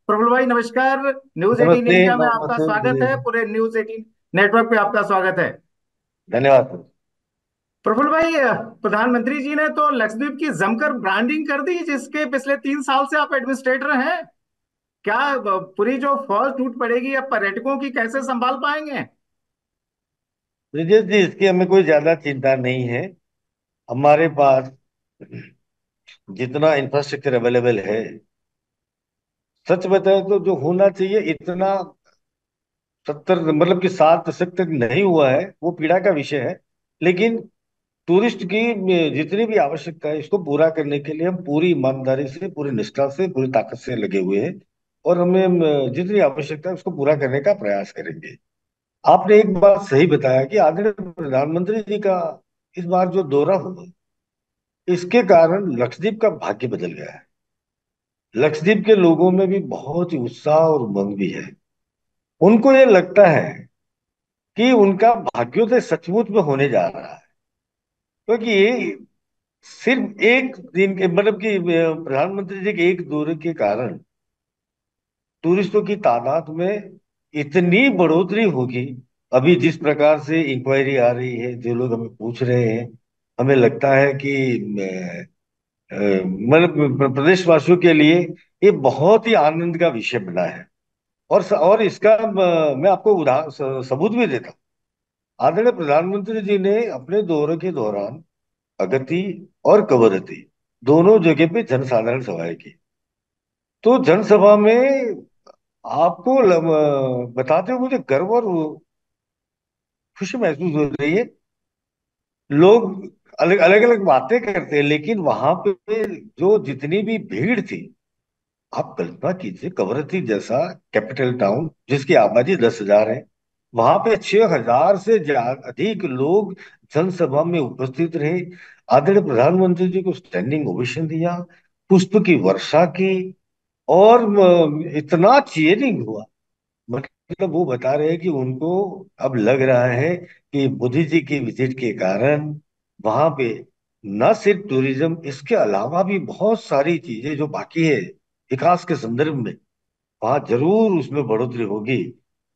प्रफुल्ल भाई नमस्कार। न्यूज 18 नमस्ते। इंडिया में आपका नमस्ते स्वागत जी। है। पूरे न्यूज 18 नेटवर्क पे आपका स्वागत है। धन्यवाद। प्रफुल्ल भाई, प्रधानमंत्री जी ने तो लक्षद्वीप की जमकर ब्रांडिंग कर दी, जिसके पिछले 3 साल से आप एडमिनिस्ट्रेटर हैं। क्या पूरी जो फौज टूट पड़ेगी, अब पर्यटकों की कैसे संभाल पाएंगे? ब्रिजेश जी, इसकी हमें कोई ज्यादा चिंता नहीं है। हमारे पास जितना इंफ्रास्ट्रक्चर अवेलेबल है, सच बताए तो जो होना चाहिए इतना 70 मतलब कि 7 दशक तक नहीं हुआ है, वो पीड़ा का विषय है। लेकिन टूरिस्ट की जितनी भी आवश्यकता है, इसको पूरा करने के लिए हम पूरी ईमानदारी से, पूरी निष्ठा से, पूरी ताकत से लगे हुए हैं। और हमें जितनी आवश्यकता है उसको पूरा करने का प्रयास करेंगे। आपने एक बात सही बताया कि आदरणीय प्रधानमंत्री जी का इस बार जो दौरा हुआ, इसके कारण लक्षद्वीप का भाग्य बदल गया है। लक्षद्वीप के लोगों में भी बहुत ही उत्साह और उमंग भी है। उनको ये लगता है कि उनका भाग्योदय सचमुच में होने जा रहा है। क्योंकि ये सिर्फ एक दिन के मतलब कि प्रधानमंत्री जी के एक दौरे के कारण टूरिस्टों की तादाद में इतनी बढ़ोतरी होगी। अभी जिस प्रकार से इंक्वायरी आ रही है, जो लोग हमें पूछ रहे हैं, हमें लगता है कि मतलब प्रदेशवासियों के लिए ये बहुत ही आनंद का विषय बना है। और इसका मैं आपको सबूत भी देता हूँ। आदरणीय प्रधानमंत्री जी ने अपने दौरे के दौरान अगत्ती और कवरत्ती दोनों जगह पे जनसाधारण सभाएं की। तो जनसभा में आपको बताते हुए मुझे गर्व और खुशी महसूस हो रही है। लोग अलग अलग अलग बातें करते हैं, लेकिन वहां पे जो जितनी भी भीड़ थी, आप कल्पना कीजिए, कवरत्ती जैसा कैपिटल टाउन जिसकी आबादी 10,000 है, वहां पे 6,000 से अधिक लोग जनसभा में उपस्थित रहे। आदरणीय प्रधानमंत्री जी को स्टैंडिंग ओवेशन दिया, पुष्प की वर्षा की, और इतना चीयरिंग हुआ। मतलब वो बता रहे हैं कि उनको अब लग रहा है कि मोदी जी की विजिट के कारण वहां पे न सिर्फ टूरिज्म, इसके अलावा भी बहुत सारी चीजें जो बाकी है विकास के संदर्भ में, वहां जरूर उसमें बढ़ोतरी होगी, ऐसा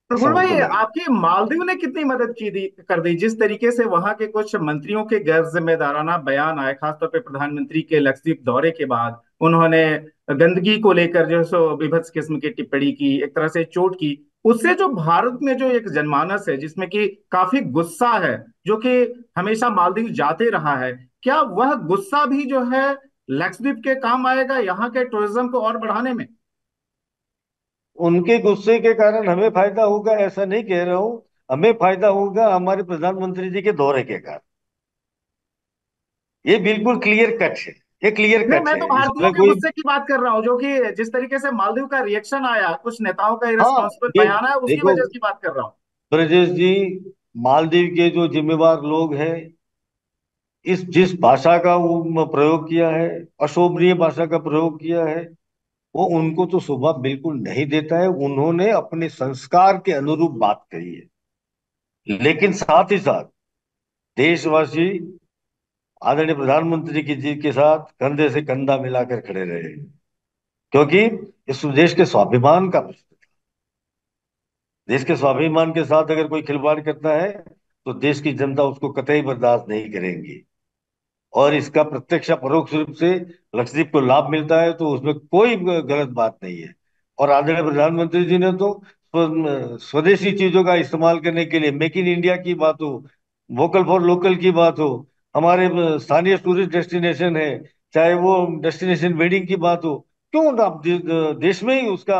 प्रफुल्ल उनको भाई, लग रहा है। आपकी मालदीव ने कितनी मदद कर दी? जिस तरीके से वहां के कुछ मंत्रियों के गैर जिम्मेदाराना बयान आए, खासतौर पे प्रधानमंत्री के लक्षद्वीप दौरे के बाद, उन्होंने गंदगी को लेकर जो सो विभत्स किस्म की टिप्पणी की, एक तरह से चोट की। उससे जो भारत में जो एक जनमानस है, जिसमें कि काफी गुस्सा है, जो कि हमेशा मालदीव जाते रहा है, क्या वह गुस्सा भी जो है लक्षद्वीप के काम आएगा यहाँ के टूरिज्म को और बढ़ाने में? उनके गुस्से के कारण हमें फायदा होगा ऐसा नहीं कह रहा हूं। हमें फायदा होगा हमारे प्रधानमंत्री जी के दौरे के कारण। ये बिल्कुल क्लियर कट है। ये क्लियर नहीं, कट मैं है, तो भारतीयों इसमें के कोई। गुस्से की बात कर रहा हूँ, जो कि जिस तरीके से मालदीव का रिएक्शन आया, कुछ नेताओं का हाँ, इरेस्पॉन्सिबल ये बयान आया, उसकी देखो वजह की बात कर रहा हूँ। ब्रजेश जी, मालदीव के जो जिम्मेवार लोग हैं, इस जिस भाषा का वो प्रयोग किया है, अशोभनीय भाषा का प्रयोग किया है, वो उनको तो शोभा बिल्कुल नहीं देता है। उन्होंने अपने संस्कार के अनुरूप बात कही है, लेकिन साथ ही साथ देशवासी आदरणीय प्रधानमंत्री की जी के साथ कंधे से कंधा मिलाकर खड़े रहे, क्योंकि इस देश के स्वाभिमान का प्रश्न। देश के स्वाभिमान के साथ अगर कोई खिलवाड़ करता है, तो देश की जनता उसको कतई बर्दाश्त नहीं करेंगी। और इसका प्रत्यक्ष या परोक्ष रूप से लक्षद्वीप को लाभ मिलता है, तो उसमें कोई गलत बात नहीं है। और आदरणीय प्रधानमंत्री जी ने तो स्वदेशी चीजों का इस्तेमाल करने के लिए मेक इन इंडिया की बात हो, वोकल फॉर लोकल की बात हो, हमारे स्थानीय टूरिस्ट डेस्टिनेशन है, चाहे वो डेस्टिनेशन वेडिंग की बात हो, क्यों ना आप देश में ही उसका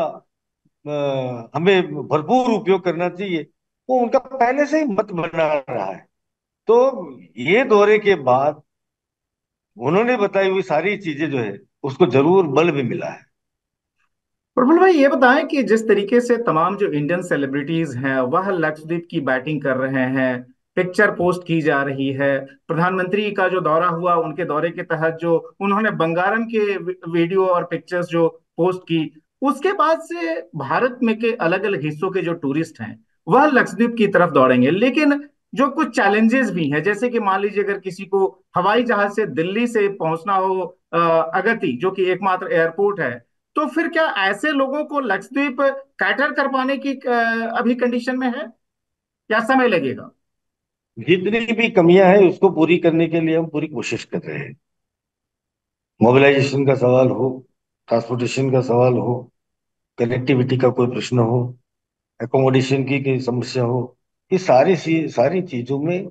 हमें भरपूर उपयोग करना चाहिए। वो उनका पहले से ही मत बना रहा है। तो ये दौरे के बाद उन्होंने बताई हुई सारी चीजें जो है, उसको जरूर बल भी मिला है। प्रफुल्ल भाई, ये बताएं कि जिस तरीके से तमाम जो इंडियन सेलिब्रिटीज हैं वह लक्षद्वीप की बैटिंग कर रहे हैं, पिक्चर पोस्ट की जा रही है। प्रधानमंत्री का जो दौरा हुआ, उनके दौरे के तहत जो उन्होंने बंगारम के वीडियो और पिक्चर्स जो पोस्ट की, उसके बाद से भारत में के अलग अलग हिस्सों के जो टूरिस्ट हैं वह लक्षद्वीप की तरफ दौड़ेंगे। लेकिन जो कुछ चैलेंजेस भी हैं, जैसे कि मान लीजिए अगर किसी को हवाई जहाज से दिल्ली से पहुंचना हो अगत्ती, जो कि एकमात्र एयरपोर्ट है, तो फिर क्या ऐसे लोगों को लक्षद्वीप कैटर कर पाने की अभी कंडीशन में है, या समय लगेगा? जितनी भी कमियां हैं उसको पूरी करने के लिए हम पूरी कोशिश कर रहे हैं। मोबिलाइजेशन का सवाल हो, ट्रांसपोर्टेशन का सवाल हो, कनेक्टिविटी का कोई प्रश्न हो, एकोमोडेशन की कोई समस्या हो, ये सारी चीजों में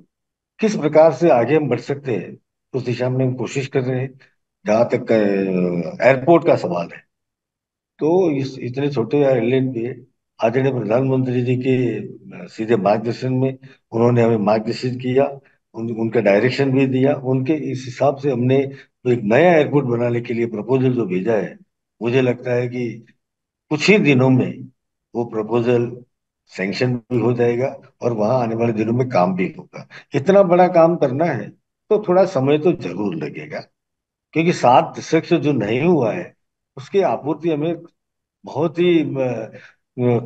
किस प्रकार से आगे हम बढ़ सकते हैं उस दिशा में हम कोशिश कर रहे हैं। जहाँ तक एयरपोर्ट का सवाल है, तो इस इतने छोटे आइलैंड पे आदरणीय प्रधानमंत्री जी के सीधे मार्गदर्शन में उन्होंने हमें मार्गदर्शन किया, उनका डायरेक्शन भी दिया। उनके इस हिसाब से हमने एक नया एयरपोर्ट बनाने के लिए प्रपोजल जो भेजा है, मुझे लगता है कि कुछ ही दिनों में वो प्रपोजल सैंक्शन भी हो जाएगा और वहां आने वाले दिनों में काम भी होगा। इतना बड़ा काम करना है तो थोड़ा समय तो जरूर लगेगा, क्योंकि 7 दशक से जो नहीं हुआ है उसकी आपूर्ति हमें बहुत ही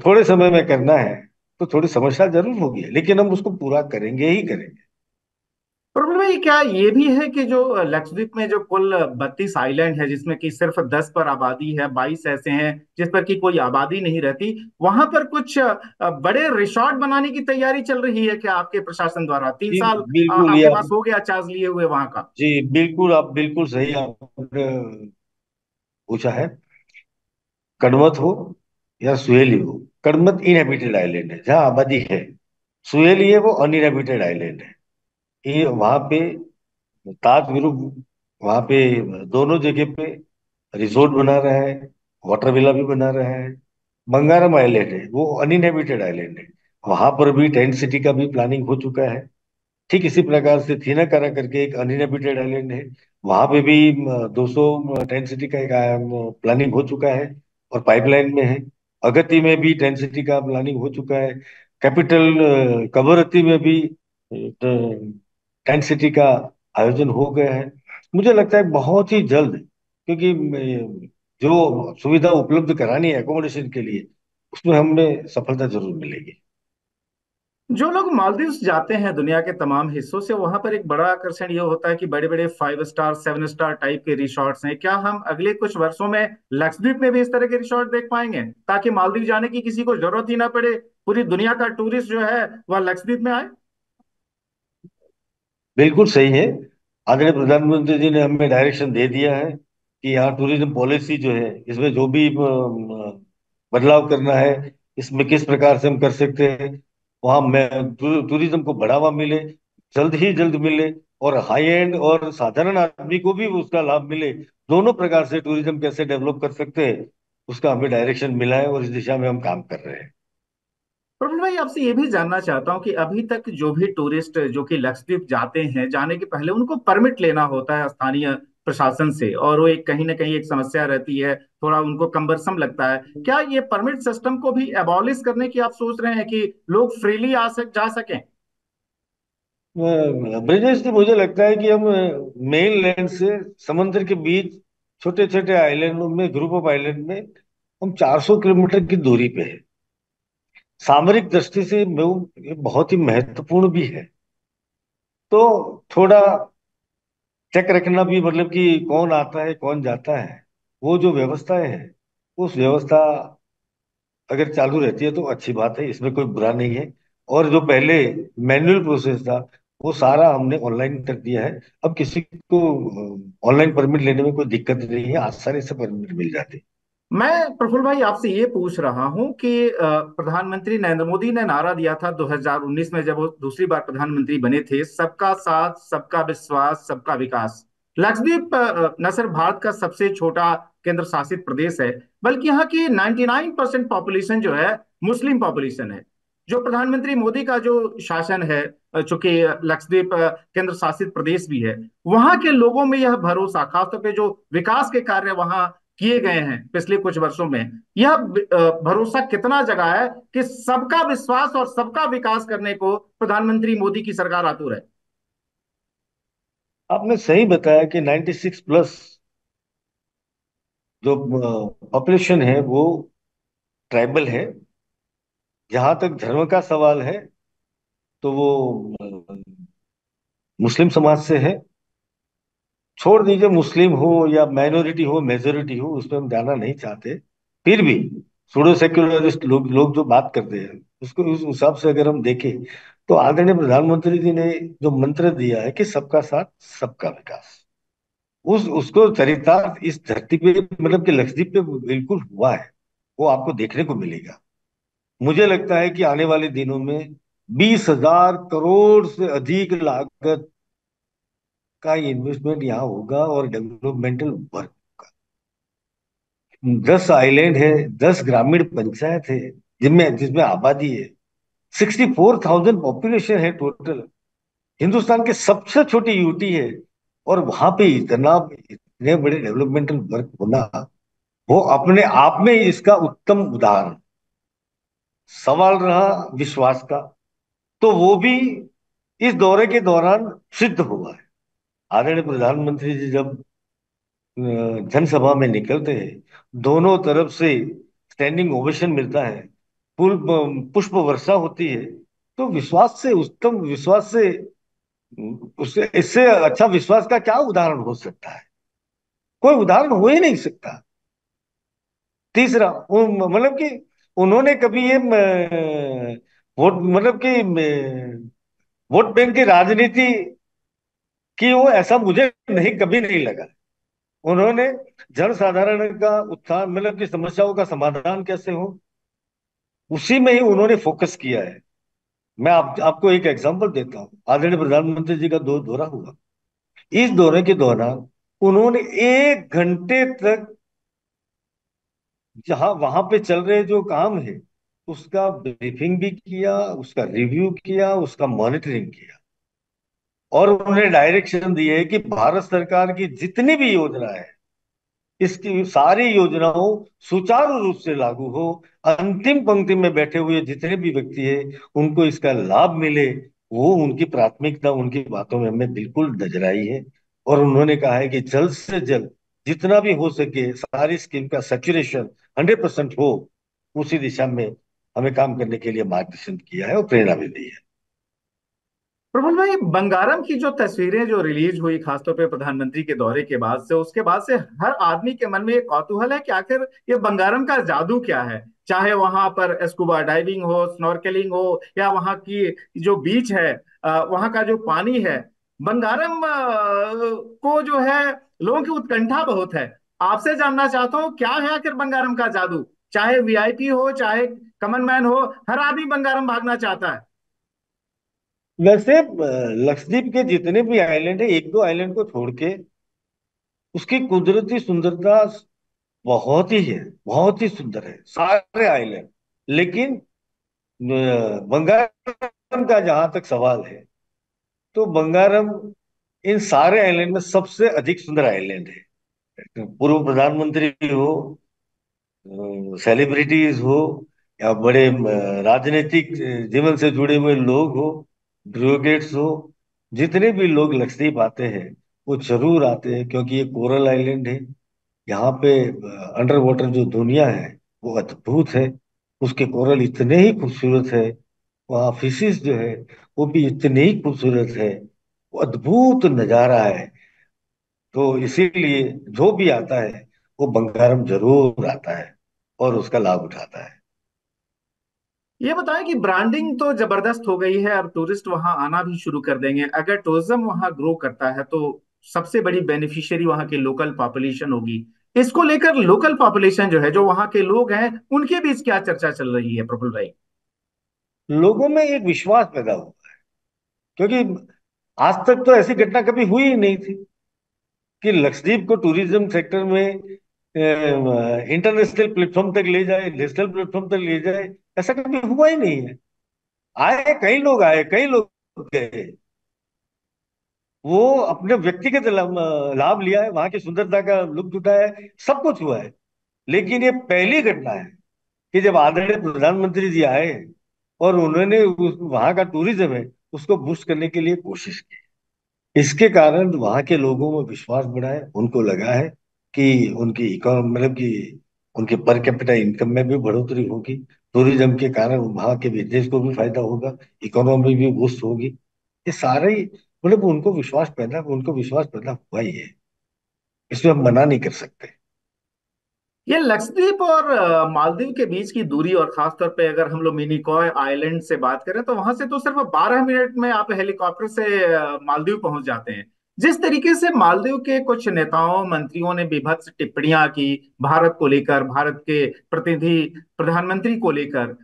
थोड़े समय में करना है। तो थोड़ी समस्या जरूर होगी, लेकिन हम उसको पूरा करेंगे ही करेंगे। प्रॉब्लम भाई क्या ये भी है कि जो लक्षद्वीप में जो कुल 32 आइलैंड है, जिसमें कि सिर्फ 10 पर आबादी है, 22 ऐसे हैं जिस पर कि कोई आबादी नहीं रहती, वहां पर कुछ बड़े रिसोर्ट बनाने की तैयारी चल रही है क्या आपके प्रशासन द्वारा? 3 साल बिल्कुल ये आपके आप, पास हो गया चार्ज लिए हुए वहां का। जी बिल्कुल, आप बिल्कुल सही आपने पूछा है। कड़मत हो या सुहेली हो, कड़मत इनहेबिटेड आइलैंड है जहाँ आबादी है, सुहेली है वो अनइनहेबिटेड आइलैंड है। ये वहां पे ताज ग्रुप वहां पे दोनों जगह पे रिसोर्ट बना रहा है, वाटर विला भी बना रहा है। बंगारम आइलैंड है वो अनइनहेबिटेड आइलैंड है, वहां पर भी टेंट सिटी का भी प्लानिंग हो चुका है। ठीक इसी प्रकार से थीनाकरा करके एक अनइनहेबिटेड आइलैंड है, वहां पे भी 200 टेंट सिटी का एक प्लानिंग हो चुका है और पाइपलाइन में है। अगत्ती में भी टेंट सिटी का प्लानिंग हो चुका है। कैपिटल कवरत्ती में भी टेंट सिटी का आयोजन हो गया है। मुझे लगता है बहुत ही जल्द, क्योंकि जो सुविधा उपलब्ध करानी है एकोमोडेशन के लिए, उसमें हमें सफलता जरूर मिलेगी। जो लोग मालदीव्स जाते हैं दुनिया के तमाम हिस्सों से, वहां पर एक बड़ा आकर्षण ये होता है कि बड़े बड़े 5 स्टार 7 स्टार टाइप के रिसोर्ट्स हैं। क्या हम अगले कुछ वर्षों में लक्षद्वीप में भी इस तरह के रिसोर्ट देख पाएंगे, ताकि मालदीव जाने की किसी को जरूरत ही ना पड़े, पूरी दुनिया का टूरिस्ट जो है वह लक्षद्वीप में आए? बिल्कुल सही है। आदरणीय प्रधानमंत्री जी ने हमें डायरेक्शन दे दिया है कि यहाँ टूरिज्म पॉलिसी जो है इसमें जो भी बदलाव करना है, इसमें किस प्रकार से हम कर सकते हैं वहाँ में टूरिज्म को बढ़ावा मिले, जल्द ही जल्द मिले, और हाई एंड और साधारण आदमी को भी उसका लाभ मिले। दोनों प्रकार से टूरिज्म कैसे डेवलप कर सकते हैं उसका हमें डायरेक्शन मिला है और इस दिशा में हम काम कर रहे हैं। प्रफुल्ल भाई, आपसे ये भी जानना चाहता हूँ कि अभी तक जो भी टूरिस्ट जो कि लक्षद्वीप जाते हैं, जाने के पहले उनको परमिट लेना होता है स्थानीय प्रशासन से, और वो एक कहीं ना कहीं एक समस्या रहती है, थोड़ा उनको कम्बरसम लगता है। क्या ये परमिट सिस्टम को भी एबॉलिश करने की आप सोच रहे हैं कि लोग फ्रीली जा सकें? ब्रिजेश जी, मुझे लगता है कि हम मेन लैंड से समुद्र के बीच छोटे छोटे आइलैंडों में, ग्रुप ऑफ आइलैंड में हम 400 किलोमीटर की दूरी पे है। सामरिक दृष्टि से वो ये बहुत ही महत्वपूर्ण भी है। तो थोड़ा चेक रखना भी, मतलब कि कौन आता है कौन जाता है, वो जो व्यवस्थाएं हैं, उस व्यवस्था अगर चालू रहती है तो अच्छी बात है, इसमें कोई बुरा नहीं है। और जो पहले मैनुअल प्रोसेस था वो सारा हमने ऑनलाइन कर दिया है। अब किसी को ऑनलाइन परमिट लेने में कोई दिक्कत नहीं है, आसानी से परमिट मिल जाती है। मैं प्रफुल्ल भाई आपसे ये पूछ रहा हूं कि प्रधानमंत्री नरेंद्र मोदी ने नारा दिया था 2019 में, जब वो दूसरी बार प्रधानमंत्री बने थे, सबका साथ सबका विश्वास सबका विकास। लक्षद्वीप न सिर्फ भारत का सबसे छोटा केंद्र शासित प्रदेश है, बल्कि यहाँ की 99% पॉपुलेशन जो है मुस्लिम पॉपुलेशन है। जो प्रधानमंत्री मोदी का जो शासन है, चूंकि लक्षद्वीप केंद्र शासित प्रदेश भी है, वहां के लोगों में यह भरोसा, खासतौर पे जो विकास के कार्य वहां किए गए हैं पिछले कुछ वर्षों में, यह भरोसा कितना जगह है कि सबका विश्वास और सबका विकास करने को प्रधानमंत्री मोदी की सरकार आतुर है? आपने सही बताया कि 96 प्लस जो पॉपुलेशन है वो ट्राइबल है। जहां तक धर्म का सवाल है तो वो मुस्लिम समाज से है। छोड़ दीजिए मुस्लिम हो या माइनॉरिटी हो मेजोरिटी हो, उसमें हम जाना नहीं चाहते। फिर भी सूडो सेक्युलरिस्ट लोग लोग जो बात करते हैं, उसको उस हिसाब से अगर हम देखें, तो आदरणीय प्रधानमंत्री जी ने जो मंत्र दिया है कि सबका साथ सबका विकास, उस उसको चरितार्थ इस धरती पे, मतलब कि लक्षद्वीप पे बिल्कुल हुआ है। वो आपको देखने को मिलेगा। मुझे लगता है कि आने वाले दिनों में 20,000 करोड़ से अधिक लागत का इन्वेस्टमेंट यहाँ होगा और डेवलपमेंटल वर्क। 10 आइलैंड है, 10 ग्रामीण पंचायत है, जिनमें जिसमें आबादी है, 64,000 पॉपुलेशन है टोटल। हिंदुस्तान की सबसे छोटी यूटी है, और वहां पे इतने बड़े डेवलपमेंटल वर्क होना, वो अपने आप में इसका उत्तम उदाहरण। सवाल रहा विश्वास का, तो वो भी इस दौरे के दौरान सिद्ध हुआ है। आदरणीय प्रधानमंत्री जी जब जनसभा में निकलते हैं, दोनों तरफ से स्टैंडिंग ओवेशन मिलता है, फूल पुष्प वर्षा होती है, तो विश्वास से, उत्तम विश्वास से, उससे इससे अच्छा विश्वास का क्या उदाहरण हो सकता है? कोई उदाहरण हो ही नहीं सकता। तीसरा, मतलब कि उन्होंने कभी ये वोट, मतलब कि वोट बैंक की राजनीति की हो, ऐसा मुझे नहीं, कभी नहीं लगा। उन्होंने जन साधारण का उत्थान, मतलब कि समस्याओं का समाधान कैसे हो, उसी में ही उन्होंने फोकस किया है। मैं आपको एक एग्जांपल देता हूँ। आदरणीय प्रधानमंत्री जी का दौरा हुआ। इस दौरे के दौरान उन्होंने 1 घंटे तक जहां वहां पे चल रहे जो काम है, उसका ब्रीफिंग भी किया, उसका रिव्यू किया, उसका मॉनिटरिंग किया, और उन्होंने डायरेक्शन दिए है कि भारत सरकार की जितनी भी योजना है, इसकी सारी योजनाओं सुचारू रूप से लागू हो, अंतिम पंक्ति में बैठे हुए जितने भी व्यक्ति हैं उनको इसका लाभ मिले। वो उनकी प्राथमिकता, उनकी बातों में हमें बिल्कुल नजर आई है। और उन्होंने कहा है कि जल्द से जल्द जितना भी हो सके सारी स्कीम का सैचुरेशन 100% हो, उसी दिशा में हमें काम करने के लिए मार्गदर्शन किया है और प्रेरणा भी दी है। प्रफुल्ल भाई, बंगारम की जो तस्वीरें जो रिलीज हुई खासतौर पे प्रधानमंत्री के दौरे के बाद से, उसके बाद से हर आदमी के मन में एक कौतूहल है कि आखिर ये बंगारम का जादू क्या है। चाहे वहां पर स्कूबा डाइविंग हो, स्नॉर्केलिंग हो, या वहां की जो बीच है, वहां का जो पानी है। बंगारम को जो है, लोगों की उत्कंठा बहुत है। आपसे जानना चाहता हूँ, क्या है आखिर बंगारम का जादू? चाहे वीआईपी हो, चाहे कॉमन मैन हो, हर आदमी बंगारम भागना चाहता है। वैसे लक्षद्वीप के जितने भी आइलैंड है, एक दो आइलैंड को छोड़ के, उसकी कुदरती सुंदरता बहुत ही है, बहुत ही सुंदर है सारे आइलैंड। लेकिन बंगारम का जहां तक सवाल है, तो बंगारम इन सारे आइलैंड में सबसे अधिक सुंदर आइलैंड है। पूर्व प्रधानमंत्री हो, सेलिब्रिटीज हो, या बड़े राजनीतिक जीवन से जुड़े हुए लोग हो, ब्यूरोक्रेट्स हो, जितने भी लोग लक्षद्वीप आते हैं वो जरूर आते हैं, क्योंकि ये कोरल आइलैंड है। यहाँ पे अंडर वाटर जो दुनिया है वो अद्भुत है। उसके कोरल इतने ही खूबसूरत है, वहाँ फिशिस जो है वो भी इतने ही खूबसूरत है। वो अद्भुत नजारा है। तो इसीलिए जो भी आता है वो बंगारम जरूर आता है और उसका लाभ उठाता है। ये बताएं कि ब्रांडिंग तो जबरदस्त हो गई है, अब टूरिस्ट वहां आना भी शुरू कर देंगे। अगर टूरिज्म वहां ग्रो करता है तो सबसे बड़ी बेनिफिशियरी वहां की लोकल पॉपुलेशन होगी। इसको लेकर लोकल पॉपुलेशन जो है, जो वहां के लोग हैं, उनके बीच क्या चर्चा चल रही है प्रफुल्ल भाई? लोगों में एक विश्वास पैदा हुआ, क्योंकि आज तक तो ऐसी घटना कभी हुई ही नहीं थी कि लक्षद्वीप को टूरिज्म सेक्टर में इंटरनेशनल प्लेटफॉर्म तक ले जाए, नेशनल प्लेटफॉर्म तक ले जाए। ऐसा कभी हुआ ही नहीं है। आए, कई लोग गए, वो अपने व्यक्तिगत लाभ लिया है, वहां की सुंदरता का लुत्फ उठाया है, सब कुछ हुआ है। लेकिन ये पहली घटना है कि जब आदरणीय प्रधानमंत्री जी आए और उन्होंने वहां का टूरिज्म है उसको बूस्ट करने के लिए कोशिश की। इसके कारण वहां के लोगों में विश्वास बढ़ा है। उनको लगा है कि उनकी इकोनॉमी, मतलब कि उनके पर कैपिटा इनकम में भी बढ़ोतरी होगी। टूरिज्म के कारण वहां के बिजनेस को भी फायदा होगा, इकोनॉमी भी बूस्ट होगी। ये सारे ही, मतलब उनको विश्वास पैदा हुआ ही है। इसमें हम मना नहीं कर सकते। ये लक्षद्वीप और मालदीव के बीच की दूरी, और खासतौर पे अगर हम लोग मिनिकॉय आइलैंड से बात करें, तो वहां से तो सिर्फ 12 मिनट में आप हेलीकॉप्टर से मालदीव पहुंच जाते हैं। जिस तरीके से मालदीव के कुछ नेताओं मंत्रियों ने विभत्स टिप्पणियां की भारत को लेकर, भारत के प्रतिनिधि प्रधानमंत्री को लेकर,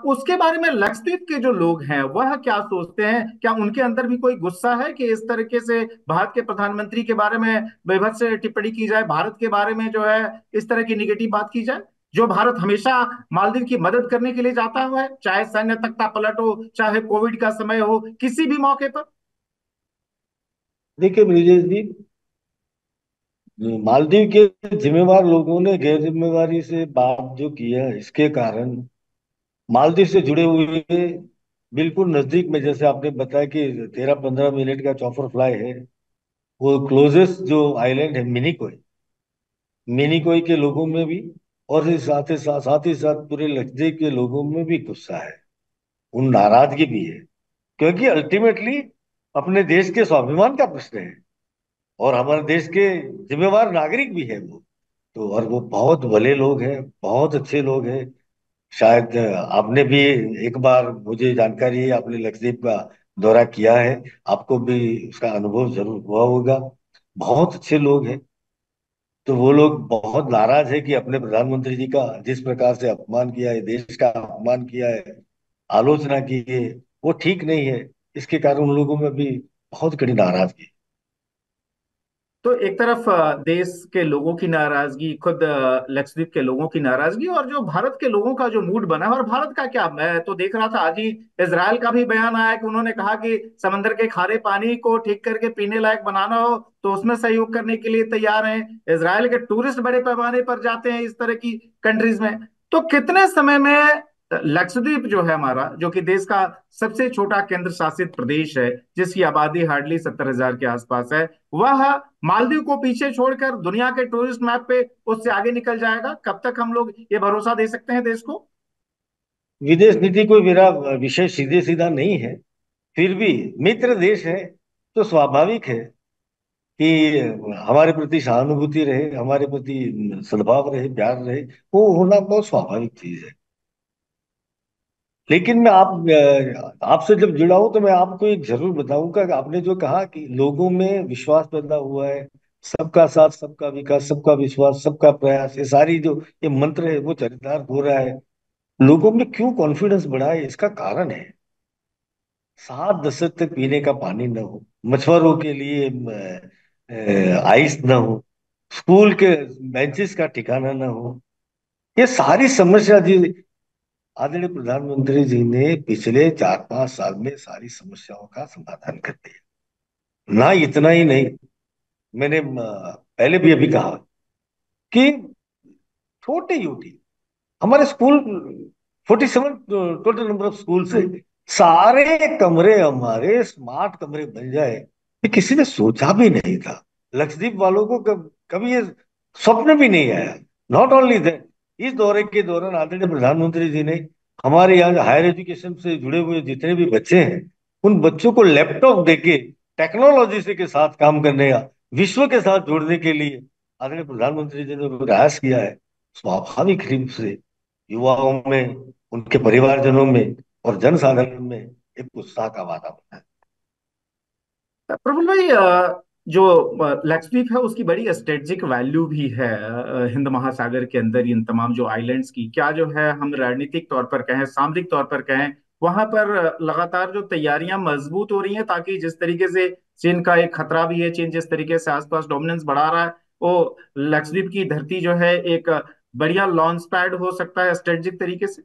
उसके बारे में लक्षद्वीप के जो लोग हैं वह क्या सोचते हैं? क्या उनके अंदर भी कोई गुस्सा है कि इस तरीके से भारत के प्रधानमंत्री के बारे में बेभत्स टिप्पणी की जाए, भारत के बारे में जो है इस तरह की निगेटिव बात की जाए, जो भारत हमेशा मालदीव की मदद करने के लिए जाता हुआ है, चाहे सैन्य तख्ता पलट हो, चाहे कोविड का समय हो, किसी भी मौके पर? देखिए ब्रिजेश जी, मालदीव के जिम्मेवार लोगों ने गैर जिम्मेवारी से बात जो किया, इसके कारण मालदीव से जुड़े हुए बिल्कुल नजदीक में, जैसे आपने बताया कि 13-15 मिनट का चौफर फ्लाई है, वो क्लोजेस्ट जो आइलैंड है मिनिकोय, मिनिकोय के लोगों में भी और साथ ही साथ पूरे लक्षद्वीप के लोगों में भी गुस्सा है, उन नाराजगी भी है। क्योंकि अल्टीमेटली अपने देश के स्वाभिमान का प्रश्न है और हमारे देश के जिम्मेवार नागरिक भी है वो। तो और वो बहुत भले लोग हैं, बहुत अच्छे लोग हैं। शायद आपने भी एक बार, मुझे जानकारी है, आपने लक्षद्वीप का दौरा किया है, आपको भी उसका अनुभव जरूर हुआ होगा। बहुत अच्छे लोग हैं। तो वो लोग बहुत नाराज है कि अपने प्रधानमंत्री जी का जिस प्रकार से अपमान किया है, देश का अपमान किया है, आलोचना की है, वो ठीक नहीं है। इसके कारण उन लोगों में भी बहुत कड़ी नाराजगी। तो एक तरफ देश के लोगों की नाराजगी, खुद लक्षद्वीप के लोगों की नाराजगी, और जो भारत के लोगों का जो मूड बना है, और भारत का क्या, मैं तो देख रहा था आज ही इजराइल का भी बयान आया कि उन्होंने कहा कि समंदर के खारे पानी को ठीक करके पीने लायक बनाना हो तो उसमें सहयोग करने के लिए तैयार हैं। इजराइल के टूरिस्ट बड़े पैमाने पर जाते हैं इस तरह की कंट्रीज में। तो कितने समय में लक्षद्वीप जो है हमारा, जो कि देश का सबसे छोटा केंद्र शासित प्रदेश है, जिसकी आबादी हार्डली 70,000 के आसपास है, वह मालदीव को पीछे छोड़कर दुनिया के टूरिस्ट मैप पे उससे आगे निकल जाएगा? कब तक हम लोग ये भरोसा दे सकते हैं देश को? विदेश नीति कोई मेरा विषय सीधे सीधा नहीं है, फिर भी मित्र देश है तो स्वाभाविक है कि हमारे प्रति सहानुभूति रहे, हमारे प्रति सद्भाव रहे, प्यार रहे। वो होना बहुत स्वाभाविक चीज है। लेकिन मैं आपसे जब जुड़ा हूं तो मैं आपको एक जरूर बताऊंगा कि आपने जो कहा कि लोगों में विश्वास पैदा हुआ है, सबका साथ, सबका विकास, सबका विश्वास, सबका प्रयास, ये सारी जो ये मंत्र है वो चरितार्थ हो रहा है। लोगों में क्यों कॉन्फिडेंस बढ़ा है, इसका कारण है 7 दशक तक पीने का पानी न हो, मछुआरों के लिए आइस न हो, स्कूल के बेंचेस का ठिकाना न हो। ये सारी समस्या जी आदरणीय प्रधानमंत्री जी ने पिछले 4-5 साल में सारी समस्याओं का समाधान कर दिया। ना इतना ही नहीं, मैंने पहले भी अभी कहा कि छोटे यूटी हमारे school, 47 total number of school से सारे कमरे हमारे स्मार्ट कमरे बन जाए, ये किसी ने सोचा भी नहीं था। लक्षद्वीप वालों को कभी ये स्वप्न भी नहीं आया। नॉट ओनली दैट, इस दौरे के दौरान आदरणीय प्रधानमंत्री जी ने हमारे यहाँ हायर एजुकेशन से जुड़े हुए जितने भी बच्चे हैं, उन बच्चों को लैपटॉप देके टेक्नोलॉजी से के साथ काम करने का, विश्व के साथ जोड़ने के लिए आदरणीय प्रधानमंत्री जी ने प्रयास किया है। स्वाभाविक रूप से युवाओं में, उनके परिवारजनों में और जनसाधारण में एक उत्साह का वातावरण है। प्रफुल्ल भाई, जो लक्षद्वीप है उसकी बड़ी स्ट्रेटेजिक वैल्यू भी है हिंद महासागर के अंदर इन तमाम जो आइलैंड्स की, क्या जो है हम रणनीतिक तौर पर कहें, सामरिक तौर पर कहें, वहां पर लगातार जो तैयारियां मजबूत हो रही हैं, ताकि जिस तरीके से चीन का एक खतरा भी है, चीन जिस तरीके से आसपास डोमिनेंस बढ़ा रहा है, वो लक्षद्वीप की धरती जो है एक बढ़िया लॉन्च पैड हो सकता है स्ट्रेटेजिक तरीके से।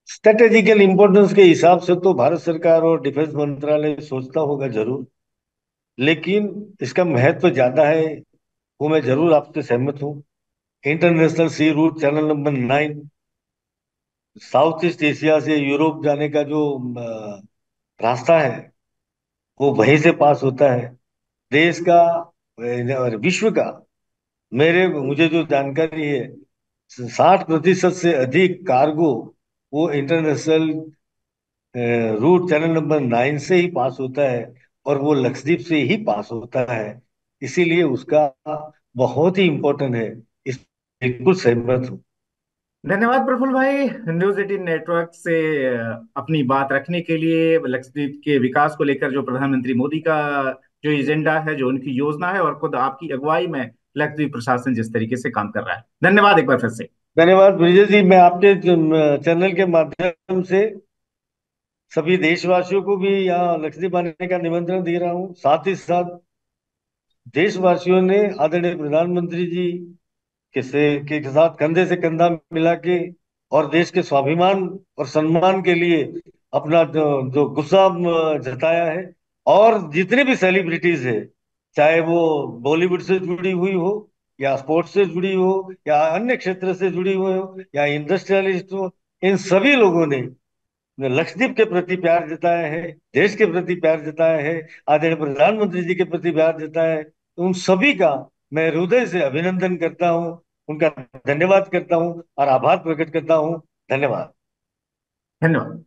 स्ट्रेटेजिकल इंपॉर्टेंस के हिसाब से तो भारत सरकार और डिफेंस मंत्रालय सोचता होगा जरूर, लेकिन इसका महत्व ज्यादा है, वो मैं जरूर आपसे सहमत हूँ। International sea route channel number 9, south east Asia से यूरोप जाने का जो रास्ता है, वो वहीं से पास होता है। देश का और विश्व का, मेरे मुझे जो जानकारी है, 60% से अधिक कार्गो वो इंटरनेशनल रूट चैनल नंबर 9 से ही पास होता है, और वो लक्षद्वीप से ही पास होता है। इसीलिए उसका बहुत ही इम्पोर्टेंट है। इस बिल्कुल सहमत हूँ। धन्यवाद प्रफुल्ल भाई, न्यूज 18 नेटवर्क से अपनी बात रखने के लिए। लक्षद्वीप के विकास को लेकर जो प्रधानमंत्री मोदी का जो एजेंडा है, जो उनकी योजना है, और खुद आपकी अगुवाई में लक्षद्वीप प्रशासन जिस तरीके से काम कर रहा है, धन्यवाद एक बार फिर से। धन्यवाद ब्रिजेश जी। मैं आपके चैनल के माध्यम से सभी देशवासियों को भी यहाँ लक्षद्वीप आने का निमंत्रण दे रहा हूँ। साथ ही साथ देशवासियों ने आदरणीय प्रधानमंत्री जी के साथ कंधे से कंधा मिला के और देश के स्वाभिमान और सम्मान के लिए अपना जो गुस्सा जताया है। और जितने भी सेलिब्रिटीज है, चाहे वो बॉलीवुड से जुड़ी हुई हो, या स्पोर्ट्स से जुड़ी हो, या अन्य क्षेत्र से जुड़ी हुई हो, या इंडस्ट्रियलिस्ट हो, इन सभी लोगों ने लक्षद्वीप के प्रति प्यार जताया है, देश के प्रति प्यार जताया है, आदरणीय प्रधानमंत्री जी के प्रति प्यार जताया है। तो उन सभी का मैं हृदय से अभिनंदन करता हूँ, उनका धन्यवाद करता हूँ और आभार प्रकट करता हूँ। धन्यवाद। धन्यवाद।